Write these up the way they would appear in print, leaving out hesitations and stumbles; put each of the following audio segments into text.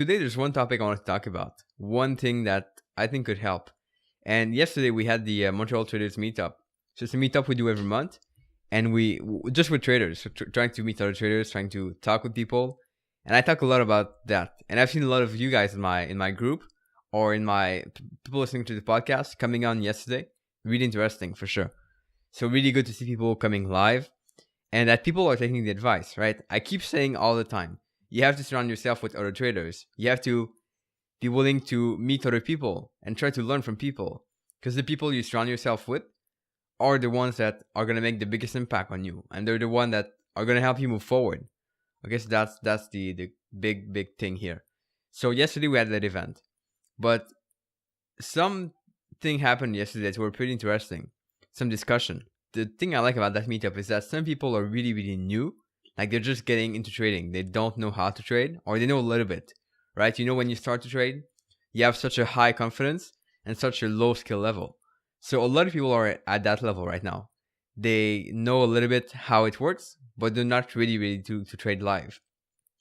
Today, there's one topic I want to talk about. One thing that I think could help. And yesterday, we had the Montreal Traders Meetup. So it's a meetup we do every month. And just with traders, so trying to meet other traders, trying to talk with people. And I talk a lot about that. And I've seen a lot of you guys in my group or in my people listening to the podcast coming on yesterday. Really interesting for sure. So really good to see people coming live and that people are taking the advice, right? I keep saying all the time, you have to surround yourself with other traders. You have to be willing to meet other people and try to learn from people, because the people you surround yourself with are the ones that are going to make the biggest impact on you, and they're the ones that are going to help you move forward. I guess that's the big thing here. So yesterday we had that event, but something happened yesterday that were pretty interesting. Some discussion. The thing I like about that meetup is that some people are really new. Like they're just getting into trading. They don't know how to trade, or they know a little bit, right? You know, when you start to trade, you have such a high confidence and such a low skill level. So a lot of people are at that level right now. They know a little bit how it works, but they're not really ready to trade live,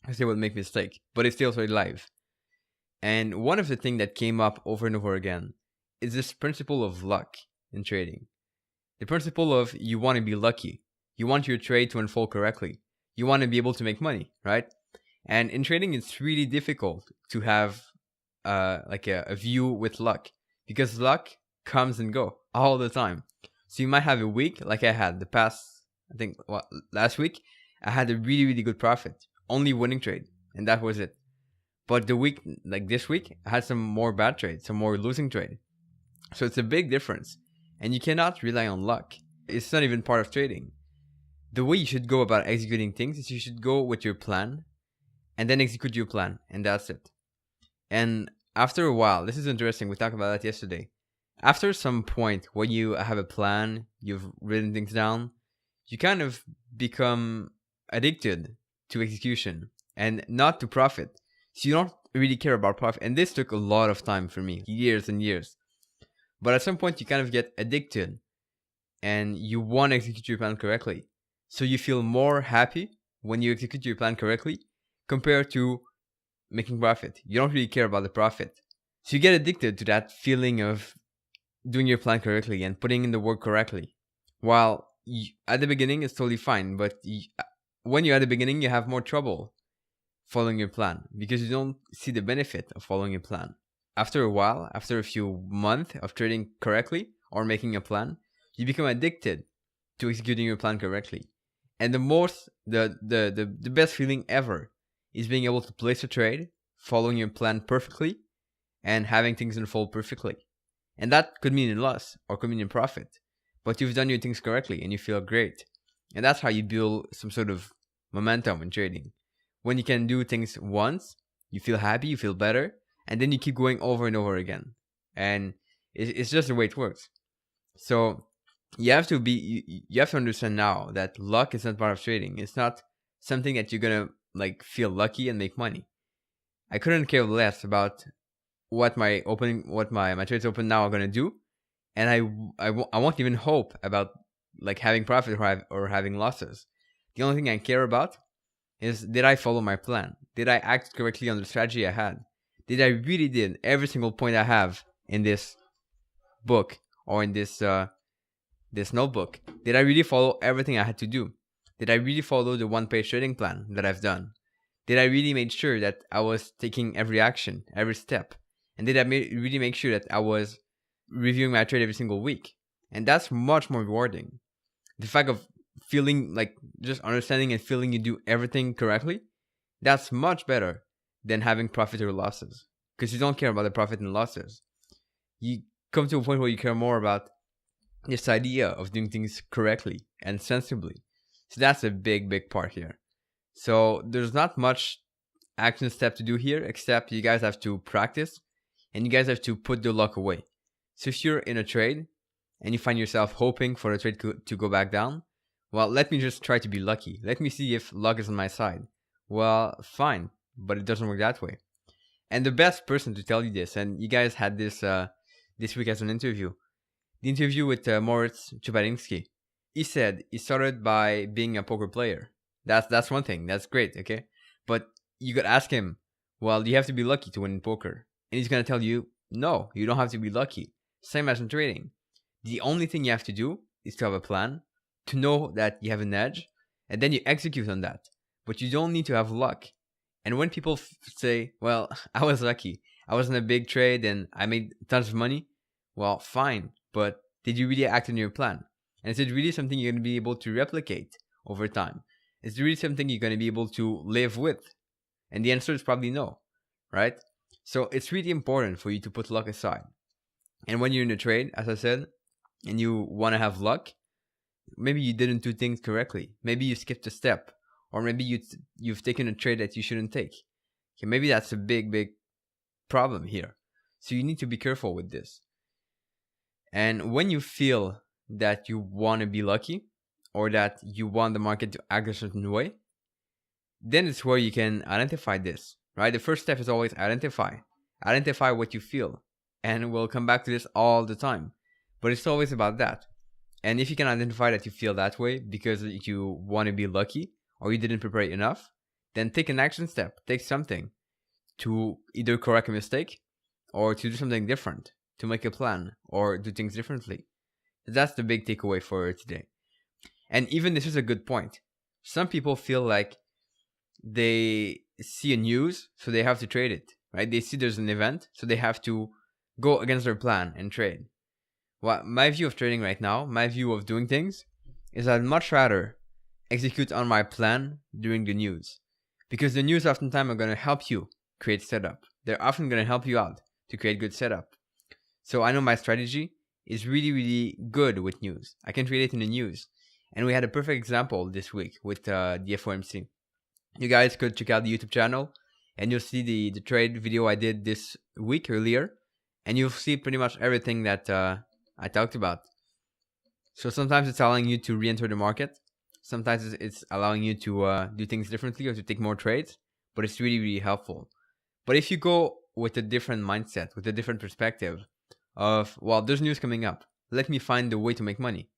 because they will make mistake, but they still trade live. And one of the things that came up over and over again is this principle of luck in trading. The principle of you want to be lucky. You want your trade to unfold correctly. You want to be able to make money, right? And in trading, it's really difficult to have a view with luck, because luck comes and go all the time. So you might have a week like I had the past, last week, I had a really good profit, only winning trade, and that was it. But the week, like this week, I had some more bad trades, some more losing trade. So it's a big difference. And you cannot rely on luck. It's not even part of trading. The way you should go about executing things is you should go with your plan and then execute your plan. And that's it. And after a while, this is interesting. We talked about that yesterday. After some point when you have a plan, you've written things down, you kind of become addicted to execution and not to profit. So you don't really care about profit. And this took a lot of time for me, years and years. But at some point, you kind of get addicted and you want to execute your plan correctly. So you feel more happy when you execute your plan correctly compared to making profit. You don't really care about the profit. So you get addicted to that feeling of doing your plan correctly and putting in the work correctly. While at the beginning, it's totally fine. But when you're at the beginning, you have more trouble following your plan because you don't see the benefit of following your plan. After a while, after a few months of trading correctly or making a plan, you become addicted to executing your plan correctly. And the best feeling ever is being able to place a trade, following your plan perfectly, and having things unfold perfectly. And that could mean in loss or could mean in profit. But you've done your things correctly and you feel great. And that's how you build some sort of momentum in trading. When you can do things once, you feel happy, you feel better, and then you keep going over and over again. And it's just the way it works. So you have to understand now that luck is not part of trading. It's not something that you're going to feel lucky and make money. I couldn't care less about what my trades open now are going to do. And I won't even hope about having profit or having losses. The only thing I care about is, did I follow my plan? Did I act correctly on the strategy I had? Did I really did every single point I have in this book or in this notebook? Did I really follow everything I had to do? Did I really follow the one-page trading plan that I've done? Did I really make sure that I was taking every action, every step? And did I really make sure that I was reviewing my trade every single week? And that's much more rewarding. The fact of feeling just understanding and feeling you do everything correctly, that's much better than having profit or losses, because you don't care about the profit and losses. You come to a point where you care more about this idea of doing things correctly and sensibly. So that's a big part here. So there's not much action step to do here, except you guys have to practice and you guys have to put the luck away. So if you're in a trade and you find yourself hoping for the trade to go back down, well, let me just try to be lucky. Let me see if luck is on my side. Well, fine. But it doesn't work that way. And the best person to tell you this, and you guys had this this week as an interview, the interview with Moritz Chubarinski. He said he started by being a poker player. That's one thing. That's great, okay? But you could ask him, well, you have to be lucky to win in poker. And he's going to tell you, no, you don't have to be lucky. Same as in trading. The only thing you have to do is to have a plan, to know that you have an edge, and then you execute on that. But you don't need to have luck. And when people say, well, I was lucky, I was in a big trade and I made tons of money, well, fine. But did you really act on your plan? And is it really something you're going to be able to replicate over time? Is it really something you're going to be able to live with? And the answer is probably no, right? So it's really important for you to put luck aside. And when you're in a trade, as I said, and you want to have luck, maybe you didn't do things correctly. Maybe you skipped a step, or maybe you've taken a trade that you shouldn't take. Okay, maybe that's a big problem here. So you need to be careful with this. And when you feel that you want to be lucky, or that you want the market to act a certain way, then it's where you can identify this, right? The first step is always identify. Identify what you feel. And we'll come back to this all the time. But it's always about that. And if you can identify that you feel that way because you want to be lucky or you didn't prepare enough, then take an action step. Take something to either correct a mistake or to do something different, to make a plan or do things differently. That's the big takeaway for today. And even this is a good point. Some people feel like they see a news, so they have to trade it, right? They see there's an event, so they have to go against their plan and trade. Well, my view of trading right now, my view of doing things, is I'd much rather execute on my plan during the news. Because the news oftentimes are going to help you create setup. They're often going to help you out to create good setup. So I know my strategy is really good with news. I can trade it in the news. And we had a perfect example this week with the FOMC. You guys could check out the YouTube channel and you'll see the trade video I did this week earlier. And you'll see pretty much everything that I talked about. So sometimes it's allowing you to re-enter the market. Sometimes it's allowing you to do things differently or to take more trades. But it's really helpful. But if you go with a different mindset, with a different perspective of, well, there's news coming up, let me find a way to make money.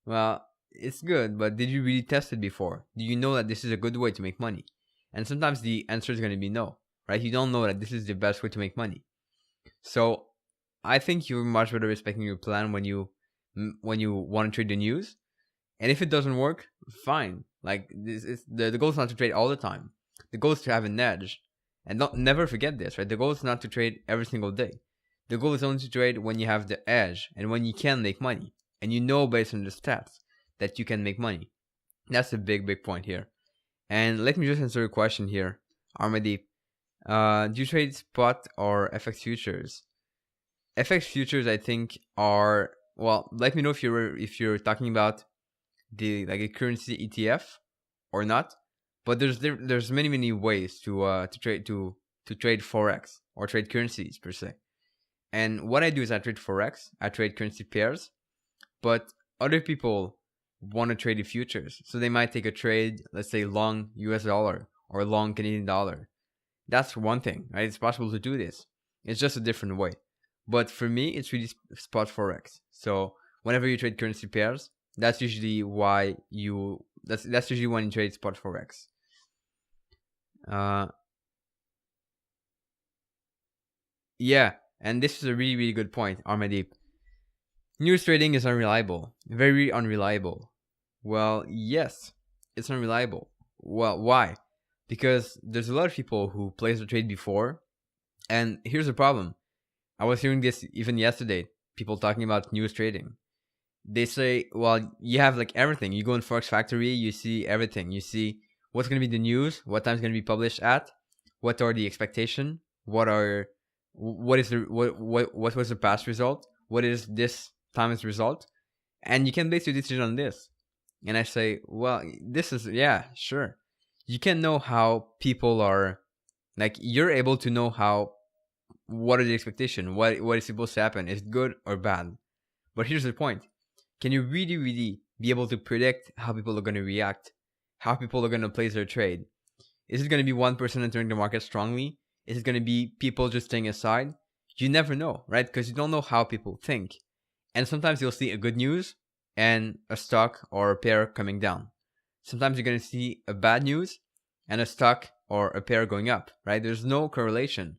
Well, it's good, but did you really test it before? Do you know that this is a good way to make money? And sometimes the answer is going to be no, right? You don't know that this is the best way to make money. So I think you're much better respecting your plan when you want to trade the news. And if it doesn't work, fine. Like this is the goal is not to trade all the time. The goal is to have an edge. And never forget this, right? The goal is not to trade every single day. The goal is only to trade when you have the edge and when you can make money. And you know based on the stats that you can make money. That's a big point here. And let me just answer a question here, Armadeep. Do you trade spot or FX futures? FX futures, I think, are, well, let me know if you're talking about a currency ETF or not. But there's many ways to trade Forex or trade currencies per se. And what I do is I trade Forex, I trade currency pairs, but other people want to trade the futures. So they might take a trade, let's say long US dollar or long Canadian dollar. That's one thing, right? It's possible to do this. It's just a different way. But for me, it's really spot Forex. So whenever you trade currency pairs, that's usually that's usually when you trade spot Forex. Yeah, and this is a really good point, Armadeep. News trading is unreliable, very unreliable. Well, yes, it's unreliable. Well, why? Because there's a lot of people who placed a trade before, and here's the problem. I was hearing this even yesterday, people talking about news trading. They say, well, you have like everything. You go in Forex Factory, you see everything. You see what's going to be the news, what time it's going to be published at, what are the expectation, what was the past result, what is this time's result, and you can base your decision on this. And I say, well, this is, yeah, sure. You can know how people are, like, you're able to know what are the expectation, what is supposed to happen, is it good or bad? But here's the point. Can you really be able to predict how people are going to react, how people are going to place their trade? Is it going to be one person entering the market strongly? Is it going to be people just staying aside? You never know, right? Because you don't know how people think. And sometimes you'll see a good news and a stock or a pair coming down. Sometimes you're going to see a bad news and a stock or a pair going up, right? There's no correlation.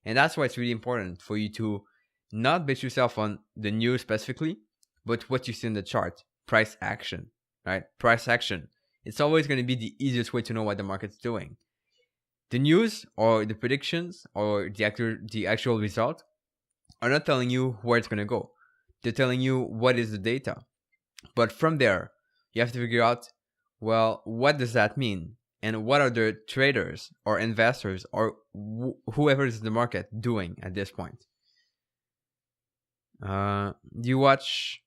And that's why it's really important for you to not base yourself on the news specifically, but what you see in the chart. Price action, right? Price action. It's always going to be the easiest way to know what the market's doing. The news or the predictions or the actual result are not telling you where it's going to go. They're telling you what is the data. But from there, you have to figure out, well, what does that mean? And what are the traders or investors or whoever is in the market doing at this point? Do you watch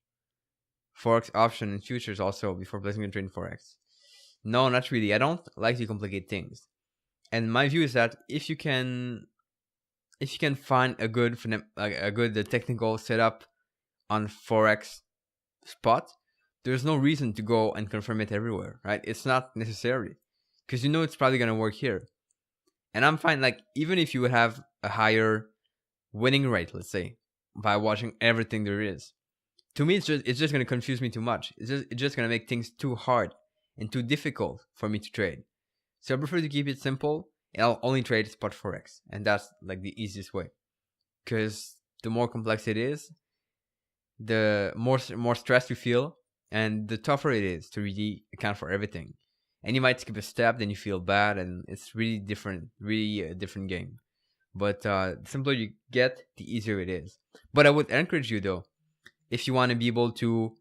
Forex option and futures also before placing a trade in Forex? No, not really. I don't like to complicate things. And my view is that if you can find a good technical setup on Forex spot, there's no reason to go and confirm it everywhere, right? It's not necessary because you know it's probably going to work here. And I'm fine, like, even if you would have a higher winning rate, let's say, by watching everything there is, to me, it's just going to confuse me too much. It's just going to make things too hard and too difficult for me to trade. So I prefer to keep it simple, and I'll only trade spot Forex. And that's like the easiest way. Because the more complex it is, the more stress you feel, and the tougher it is to really account for everything. And you might skip a step, then you feel bad, and it's really a different game. But the simpler you get, the easier it is. But I would encourage you though, if you want to be able to,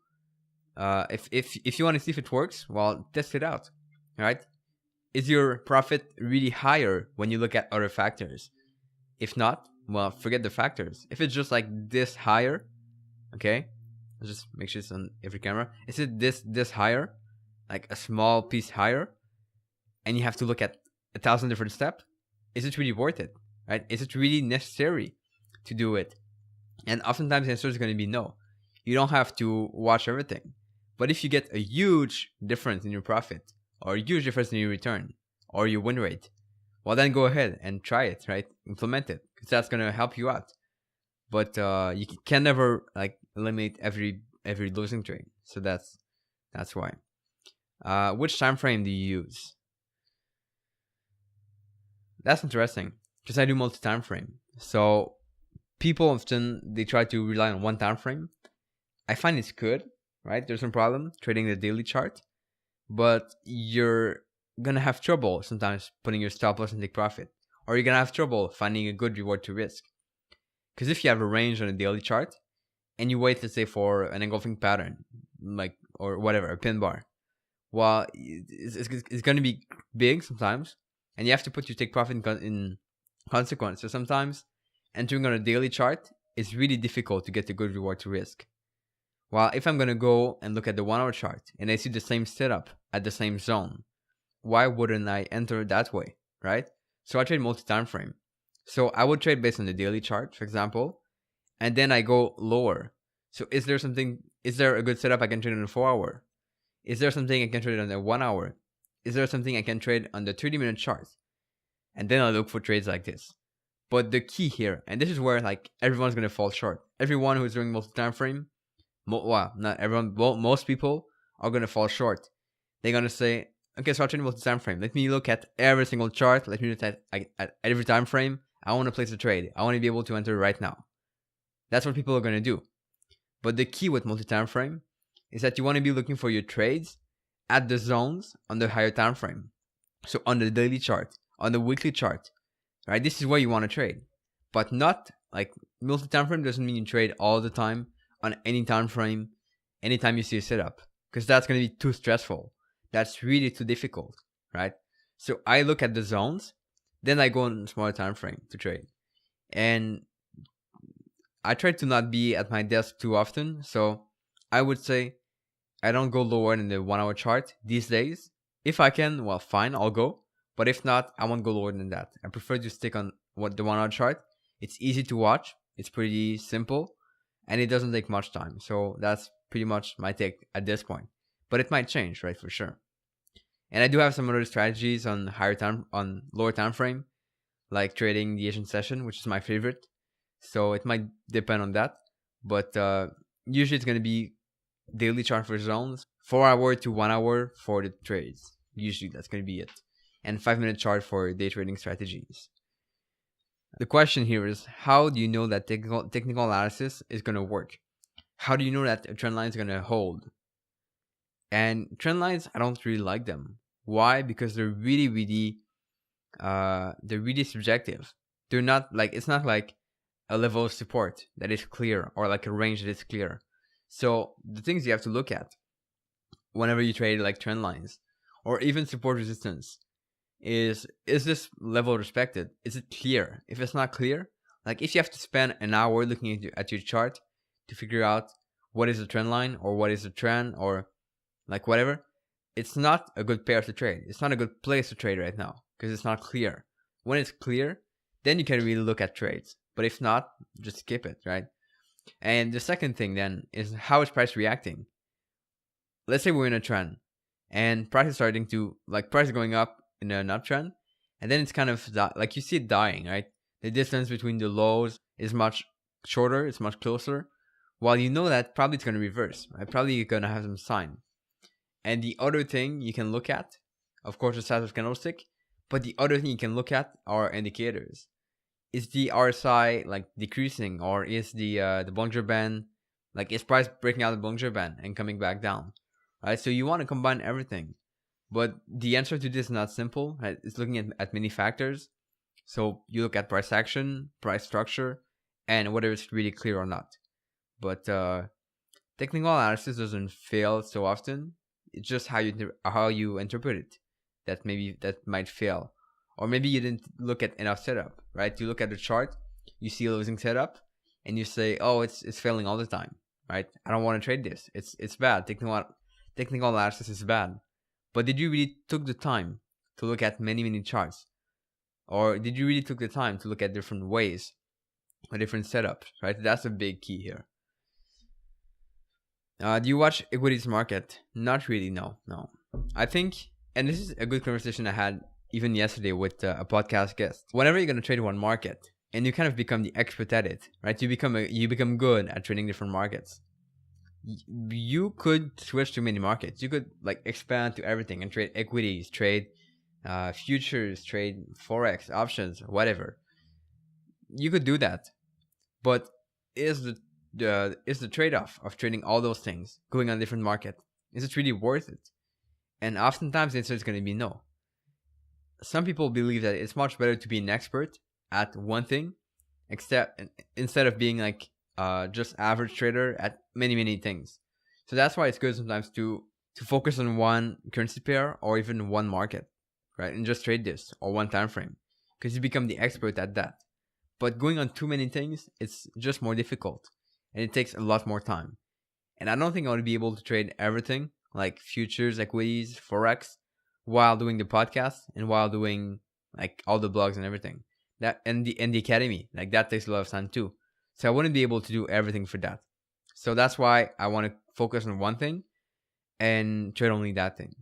if you want to see if it works, well, test it out, right? Is your profit really higher when you look at other factors? If not, well, forget the factors. If it's just like this higher, okay, let's just make sure it's on every camera. Is it this higher, like a small piece higher, and you have to look at 1,000 different steps? Is it really worth it, right? Is it really necessary to do it? And oftentimes the answer is going to be no. You don't have to watch everything. But if you get a huge difference in your profit, or a huge difference in your return, or your win rate, well, then go ahead and try it, right? Implement it, because that's going to help you out. But you can never like eliminate every losing trade. So that's why. Which time frame do you use? That's interesting, because I do multi-time frame. So people often, they try to rely on one time frame. I find it's good, right? There's no problem trading the daily chart, but you're gonna have trouble sometimes putting your stop loss and take profit, or you're gonna have trouble finding a good reward to risk. Because if you have a range on a daily chart and you wait, let's say, for an engulfing pattern, like, or whatever, a pin bar, well, it's gonna be big sometimes, and you have to put your take profit in consequence. So sometimes entering on a daily chart is really difficult to get a good reward to risk. Well, if I'm going to go and look at the 1 hour chart and I see the same setup at the same zone, why wouldn't I enter that way, right? So I trade multi-time frame. So I would trade based on the daily chart, for example, and then I go lower. So is there a good setup I can trade on the 4 hour? Is there something I can trade on the 1 hour? Is there something I can trade on the 30-minute chart? And then I look for trades like this. But the key here, and this is where like everyone's going to fall short. Everyone who's doing multi-time frame, well, not everyone, well, most people are going to fall short. They're going to say, okay, so I'll trade multi-time frame. Let me look at every single chart. Let me look at every time frame. I want to place a trade. I want to be able to enter right now. That's what people are going to do. But the key with multi-time frame is that you want to be looking for your trades at the zones on the higher time frame. So on the daily chart, on the weekly chart, right? This is where you want to trade. But not like multi-time frame doesn't mean you trade all the time on any time frame, anytime you see a setup, because that's going to be too stressful. That's really too difficult, right? So I look at the zones, then I go on a smaller time frame to trade. And I try to not be at my desk too often. So I would say I don't go lower than the 1 hour chart these days. If I can, well, fine, I'll go. But if not, I won't go lower than that. I prefer to stick on the 1 hour chart. It's easy to watch. It's pretty simple. And it doesn't take much time. So that's pretty much my take at this point. But it might change, right, for sure. And I do have some other strategies on lower time frame, like trading the Asian session, which is my favorite. So it might depend on that. But usually it's going to be daily chart for zones, 4 hour to 1 hour for the trades. Usually that's going to be it. and 5-minute chart for day trading strategies. The question here is, how do you know that technical analysis is going to work? How do you know that a trend line is going to hold? And trend lines, I don't really like them. Why? Because they're really subjective. They're not like, it's not like a level of support that is clear or like a range that is clear. So the things you have to look at whenever you trade like trend lines or even support resistance is this level respected? Is it clear? If it's not clear, like if you have to spend an hour looking at your chart to figure out what is the trend line or what is the trend or like whatever, it's not a good pair to trade. It's not a good place to trade right now because it's not clear. When it's clear, then you can really look at trades. But if not, just skip it, right? And the second thing then is, how is price reacting? Let's say we're in a trend and price is starting to, like, price is going up in an uptrend, and then it's kind of like you see it dying, right? The distance between the lows is much shorter, it's much closer, while you know that probably it's going to reverse, right? Probably you're going to have some sign. And the other thing you can look at, of course, the size of candlestick, but the other thing you can look at are indicators. Is the RSI like decreasing, or is the Bollinger Band, like, is price breaking out the Bollinger Band and coming back down, right? So you want to combine everything, but the answer to this is not simple, right? It's looking at many factors. So you look at price action, price structure, and whether it's really clear or not. But technical analysis doesn't fail so often. It's just how you interpret it that might fail. Or maybe you didn't look at enough setup, right? You look at the chart, you see a losing setup, and you say, "Oh, it's failing all the time," right? I don't want to trade this. It's bad. Technical analysis is bad. But did you really took the time to look at many charts, or did you really took the time to look at different ways, or different setups, right? That's a big key here. Do you watch equities market? Not really. No. I think, and this is a good conversation I had even yesterday with a podcast guest. Whenever you're going to trade one market and you kind of become the expert at it, right? You become good at trading different markets. You could switch to many markets. You could like expand to everything and trade equities, trade futures, trade Forex, options, whatever. You could do that. But is the trade-off of trading all those things, going on a different market, is it really worth it? And oftentimes the answer is going to be no. Some people believe that it's much better to be an expert at one thing, instead of being like just average trader at many things. So that's why it's good sometimes to focus on one currency pair or even one market, right? And just trade this, or one time frame, because you become the expert at that. But going on too many things, it's just more difficult, and it takes a lot more time. And I don't think I would be able to trade everything, like futures, equities, Forex, while doing the podcast and while doing like all the blogs and everything. That and the academy, like that takes a lot of time too. So I wouldn't be able to do everything for that. So that's why I want to focus on one thing and trade only that thing.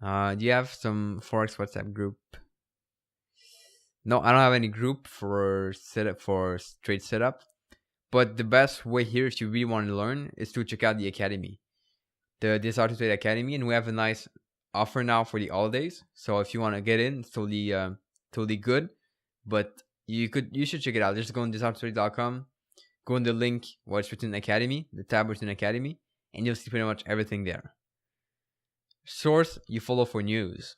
Do you have some Forex WhatsApp group? No, I don't have any group for trade setup. But the best way here, if you really want to learn, is to check out the academy, the This Art to Trade Academy, and we have a nice offer now for the holidays. So if you want to get in, it's totally good. But you should check it out. Just go on thisarttotrade.com, go on the link where it's written Academy, the tab written Academy, and you'll see pretty much everything there. Source you follow for news.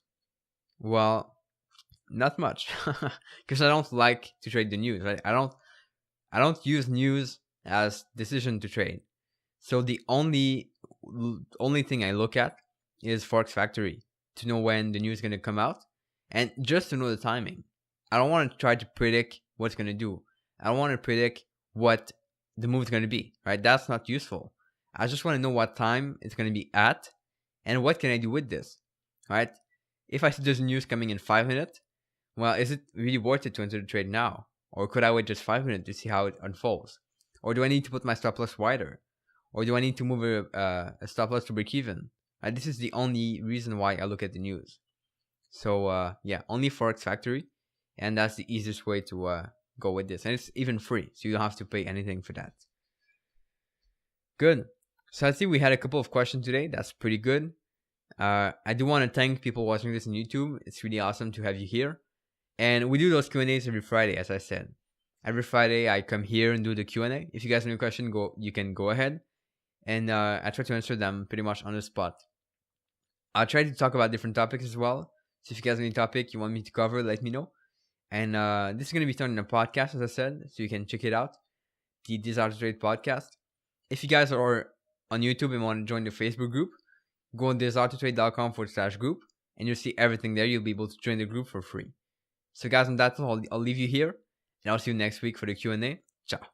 Well, not much, because I don't like to trade the news. Right? I don't use news as decision to trade. So the only thing I look at is Forex Factory to know when the news is going to come out, and just to know the timing. I don't want to try to predict what it's going to do. I don't want to predict what the move is going to be, right? That's not useful. I just want to know what time it's going to be at and what can I do with this, right? If I see there's news coming in 5 minutes, well, is it really worth it to enter the trade now? Or could I wait just 5 minutes to see how it unfolds? Or do I need to put my stop loss wider? Or do I need to move a stop loss to break even? This is the only reason why I look at the news. So yeah, only Forex Factory. And that's the easiest way to go with this. And it's even free, so you don't have to pay anything for that. Good. So I see we had a couple of questions today. That's pretty good. I do want to thank people watching this on YouTube. It's really awesome to have you here. And we do those Q&As every Friday, as I said. Every Friday, I come here and do the Q&A. If you guys have any question, you can go ahead. And I try to answer them pretty much on the spot. I'll try to talk about different topics as well. So if you guys have any topic you want me to cover, let me know. And this is going to be turned in a podcast, as I said, so you can check it out. The Desire to Trade podcast. If you guys are on YouTube and want to join the Facebook group, go on desirettotrade.com/group and you'll see everything there. You'll be able to join the group for free. So guys, on that, I'll leave you here and I'll see you next week for the Q&A. Ciao.